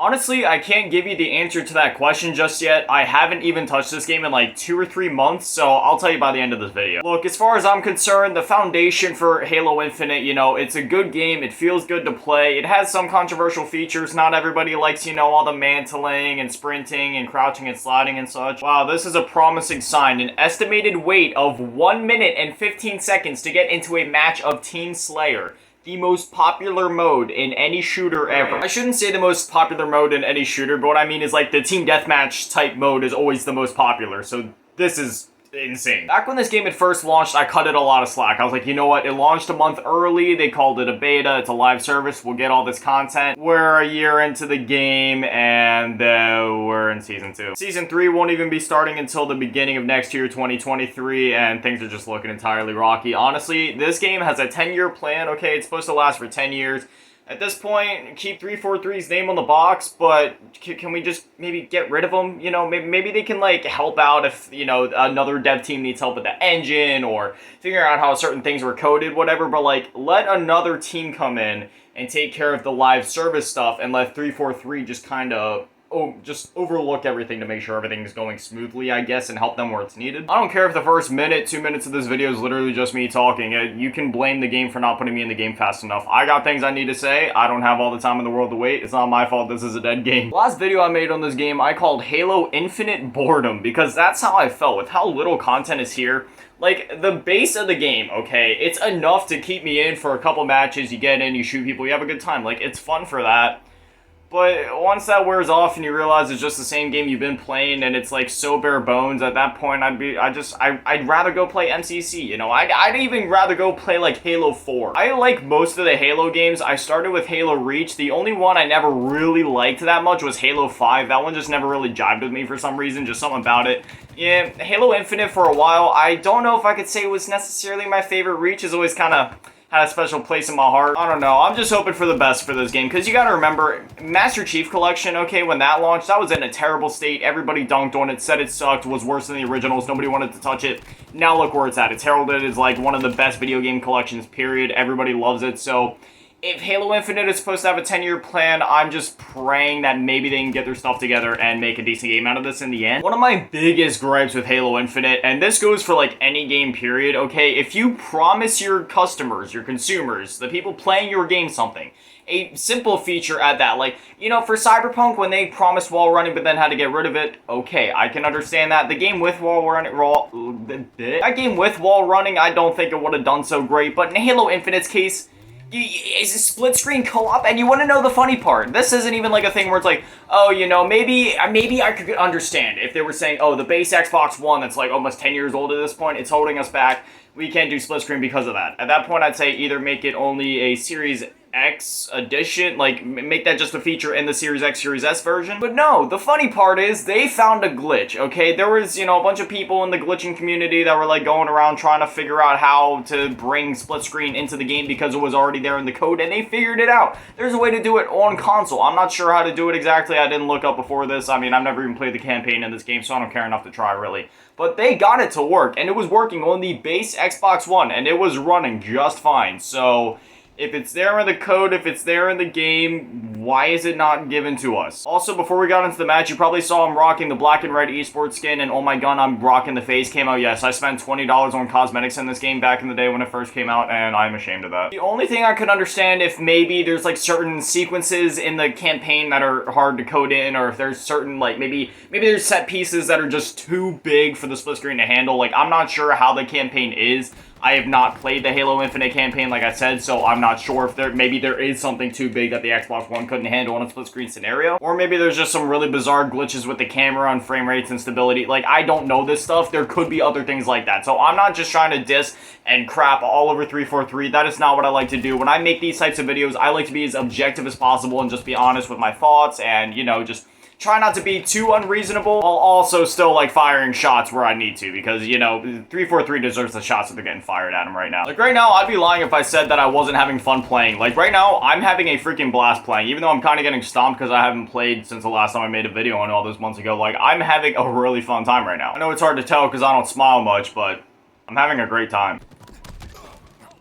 Honestly, I can't give you the answer to that question just yet. I haven't even touched this game in like 2 or 3 months, so I'll tell you by the end of this video. Look, as far as I'm concerned, the foundation for Halo Infinite, you know, it's a good game. It feels good to play. It has some controversial features. Not everybody likes, you know, all the mantling and sprinting and crouching and sliding and such. Wow, this is a promising sign. An estimated wait of 1 minute and 15 seconds to get into a match of Team Slayer. The most popular mode in any shooter ever. I shouldn't say the most popular mode in any shooter, but what I mean is like the team deathmatch type mode is always the most popular, so this is insane. Back when this game had first launched, I cut it a lot of slack. I was like, you know what, it launched a month early, they called it a beta, it's a live service, we'll get all this content. We're a year into the game, and we're in Season 2. Season 3 won't even be starting until the beginning of next year, 2023, and things are just looking entirely rocky. Honestly, this game has a 10-year plan, okay? It's supposed to last for 10 years. At this point, keep 343's name on the box, but can we just maybe get rid of them? You know, maybe they can, like, help out if, you know, another dev team needs help with the engine or figure out how certain things were coded, whatever. But, like, let another team come in and take care of the live service stuff and let 343 just kind of... just overlook everything to make sure everything is going smoothly, I guess, and help them where it's needed. I don't care if the first minute, 2 minutes of this video is literally just me talking. You can blame the game for not putting me in the game fast enough. I got things I need to say. I don't have all the time in the world to wait. It's not my fault this is a dead game. The last video I made on this game, I called Halo Infinite Boredom, because that's how I felt with how little content is here. Like, the base of the game, okay, it's enough to keep me in for a couple matches. You get in, you shoot people, you have a good time. Like, it's fun for that. But once that wears off and you realize it's just the same game you've been playing and it's like so bare bones, at that point I'd rather go play MCC, you know? I'd even rather go play like Halo 4. I like most of the Halo games. I started with Halo Reach. The only one I never really liked that much was Halo 5. That one just never really jived with me for some reason, just something about it. Yeah, Halo Infinite for a while, I don't know if I could say it was necessarily my favorite. Reach is always kind of had a special place in my heart. I don't know, I'm just hoping for the best for this game, because you gotta remember, Master Chief Collection, okay, when that launched, that was in a terrible state. Everybody dunked on it, said it sucked, was worse than the originals, nobody wanted to touch it. Now look where it's at. It's heralded as like one of the best video game collections, period. Everybody loves it, so if Halo Infinite is supposed to have a 10-year plan, I'm just praying that maybe they can get their stuff together and make a decent game out of this in the end. One of my biggest gripes with Halo Infinite, and this goes for like any game period, okay, if you promise your customers, your consumers, the people playing your game something, a simple feature at that, like, you know, for Cyberpunk, when they promised wall running but then had to get rid of it, okay, I can understand that. The game with wall running, I don't think it would have done so great, but in Halo Infinite's case, it's a split screen co-op, and you want to know the funny part. This isn't even like a thing where it's like, oh, you know, maybe I could understand if they were saying, oh, the base Xbox One that's like almost 10 years old at this point, it's holding us back. We can't do split screen because of that. At that point, I'd say either make it only a Series X edition, like make that just a feature in the Series X, Series S version. But no, the funny part is they found a glitch, okay? There was, you know, a bunch of people in the glitching community that were like going around trying to figure out how to bring split screen into the game because it was already there in the code, and they figured it out. There's a way to do it on console. I'm not sure how to do it exactly. I didn't look up before this. I mean, I've never even played the campaign in this game, so I don't care enough to try, really. But they got it to work, and it was working on the base Xbox One, and it was running just fine. So if it's there in the code, if it's there in the game, why is it not given to us? Also, before we got into the match, you probably saw I'm rocking the black and red esports skin, and oh my god, I'm rocking the face camo. Yes, I spent $20 on cosmetics in this game back in the day when it first came out, and I'm ashamed of that. The only thing I could understand if maybe there's like certain sequences in the campaign that are hard to code in, or if there's certain like maybe there's set pieces that are just too big for the split screen to handle. Like, I'm not sure how the campaign is. I have not played the Halo Infinite campaign, like I said, so I'm not sure if maybe there is something too big that the Xbox One couldn't handle in a split screen scenario. Or maybe there's just some really bizarre glitches with the camera and frame rates and stability. Like, I don't know this stuff. There could be other things like that. So I'm not just trying to diss and crap all over 343. That is not what I like to do. When I make these types of videos, I like to be as objective as possible and just be honest with my thoughts and, you know, just try not to be too unreasonable, while also still, like, firing shots where I need to, because, you know, 343 deserves the shots that they're getting fired at him right now. Like, right now, I'd be lying if I said that I wasn't having fun playing. Like, right now, I'm having a freaking blast playing, even though I'm kind of getting stomped because I haven't played since the last time I made a video on all those months ago. Like, I'm having a really fun time right now. I know it's hard to tell because I don't smile much, but I'm having a great time.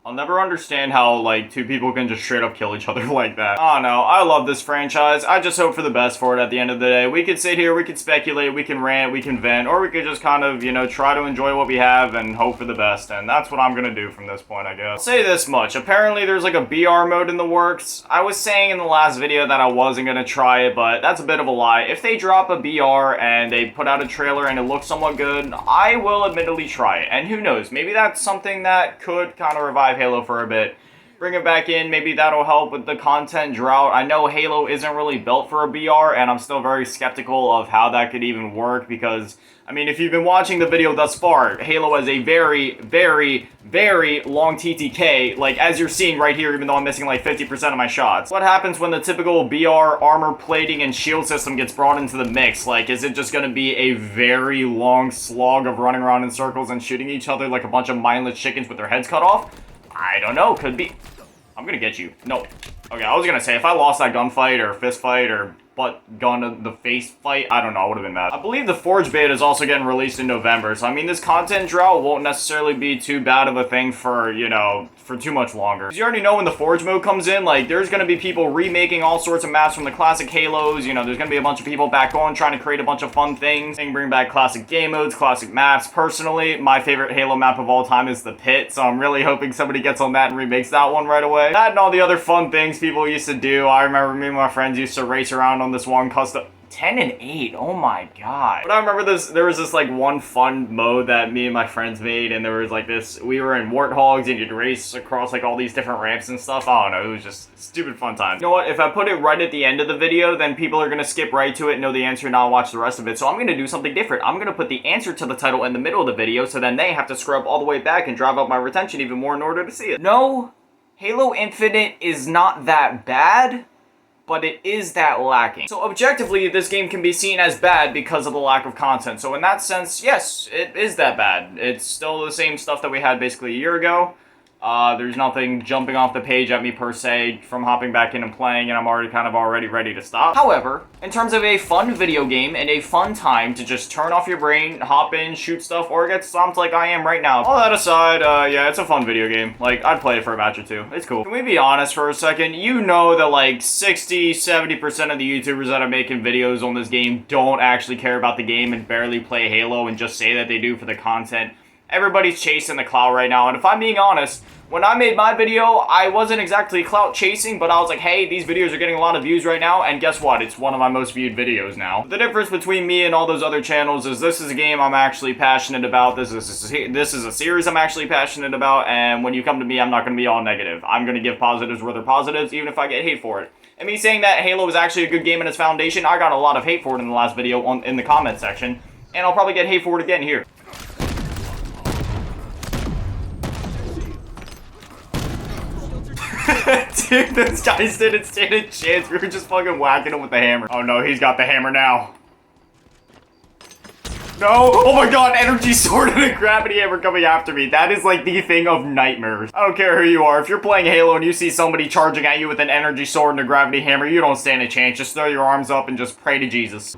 I'll never understand how, like, two people can just straight up kill each other like that. I don't know. I love this franchise. I just hope for the best for it at the end of the day. We could sit here, we could speculate, we can rant, we can vent, or we could just kind of, you know, try to enjoy what we have and hope for the best. And that's what I'm gonna do from this point, I guess. I'll say this much. Apparently, there's like a BR mode in the works. I was saying in the last video that I wasn't gonna try it, but that's a bit of a lie. If they drop a BR and they put out a trailer and it looks somewhat good, I will admittedly try it. And who knows, maybe that's something that could kind of revive Halo for a bit. Bring it back in, maybe that'll help with the content drought. I know Halo isn't really built for a BR, and I'm still very skeptical of how that could even work because, I mean, if you've been watching the video thus far, Halo has a very, very, very long TTK, like as you're seeing right here, even though I'm missing like 50% of my shots. What happens when the typical BR armor plating and shield system gets brought into the mix? Like, is it just gonna be a very long slog of running around in circles and shooting each other like a bunch of mindless chickens with their heads cut off? I don't know, could be. I'm gonna get you. No. Okay, I was gonna say, if I lost that gunfight or fist fight or butt gun to the face fight, I don't know, I would have been mad. I believe the Forge beta is also getting released in November, so I mean, this content drought won't necessarily be too bad of a thing for, you know, for too much longer. You already know when the Forge mode comes in, like, there's gonna be people remaking all sorts of maps from the classic Halos, you know, there's gonna be a bunch of people back on trying to create a bunch of fun things, and bring back classic game modes, classic maps. Personally, my favorite Halo map of all time is the Pit, so I'm really hoping somebody gets on that and remakes that one right away. That and all the other fun things people used to do. I remember me and my friends used to race around on this one custom 10 and 8, oh my god. But I remember there was this like one fun mode that me and my friends made, and there was like this, we were in Warthogs and you'd race across like all these different ramps and stuff. I don't know, it was just stupid fun time. You know what, if I put it right at the end of the video, then people are gonna skip right to it, know the answer, and not watch the rest of it. So I'm gonna do something different. I'm gonna put the answer to the title in the middle of the video, so then they have to scrub all the way back and drive up my retention even more in order to see it. No, Halo Infinite is not that bad, but it is that lacking. So objectively, this game can be seen as bad because of the lack of content. So in that sense, yes, it is that bad. It's still the same stuff that we had basically a year ago. There's nothing jumping off the page at me per se from hopping back in and playing, and I'm already ready to stop. However, in terms of a fun video game and a fun time to just turn off your brain, hop in, shoot stuff, or get stomped like I am right now. All that aside, yeah, it's a fun video game. Like, I'd play it for a match or two. It's cool. Can we be honest for a second? You know that like 60-70% of the YouTubers that are making videos on this game don't actually care about the game and barely play Halo and just say that they do for the content. Everybody's chasing the clout right now, and if I'm being honest, when I made my video, I wasn't exactly clout chasing, but I was like, hey, these videos are getting a lot of views right now, and guess what? It's one of my most viewed videos now. The difference between me and all those other channels is this is a game I'm actually passionate about, this is a series I'm actually passionate about, and when you come to me, I'm not going to be all negative. I'm going to give positives where they're positives, even if I get hate for it. And me saying that Halo is actually a good game in its foundation, I got a lot of hate for it in the last video in the comment section, and I'll probably get hate for it again here. Dude, those guys didn't stand a chance. We were just fucking whacking him with the hammer. Oh no, he's got the hammer now. No! Oh my god, energy sword and a gravity hammer coming after me. That is like the thing of nightmares. I don't care who you are. If you're playing Halo and you see somebody charging at you with an energy sword and a gravity hammer, you don't stand a chance. Just throw your arms up and just pray to Jesus.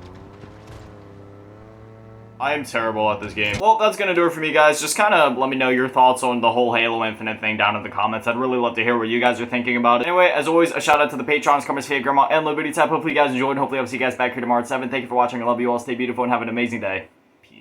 I am terrible at this game. Well, that's gonna do it for me, guys. Just kind of let me know your thoughts on the whole Halo Infinite thing down in the comments. I'd really love to hear what you guys are thinking about it. Anyway, as always, a shout out to the patrons, Karma's Fave, Grandma, and Liberty Tap. Hopefully you guys enjoyed. Hopefully I'll see you guys back here tomorrow at 7. Thank you for watching. I love you all. Stay beautiful and have an amazing day.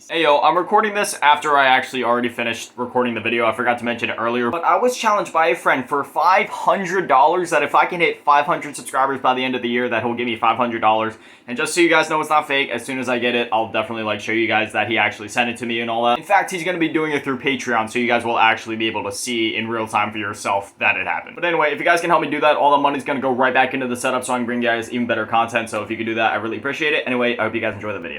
Hey yo, I'm recording this after I actually already finished recording the video. I forgot to mention it earlier, but I was challenged by a friend for $500 that if I can hit 500 subscribers by the end of the year, that he'll give me $500. And just so you guys know it's not fake, as soon as I get it, I'll definitely like show you guys that he actually sent it to me and all that. In fact, he's going to be doing it through Patreon, so you guys will actually be able to see in real time for yourself that it happened. But anyway, if you guys can help me do that, all the money's going to go right back into the setup so I can bring you guys even better content. So if you could do that, I really appreciate it. Anyway, I hope you guys enjoy the video.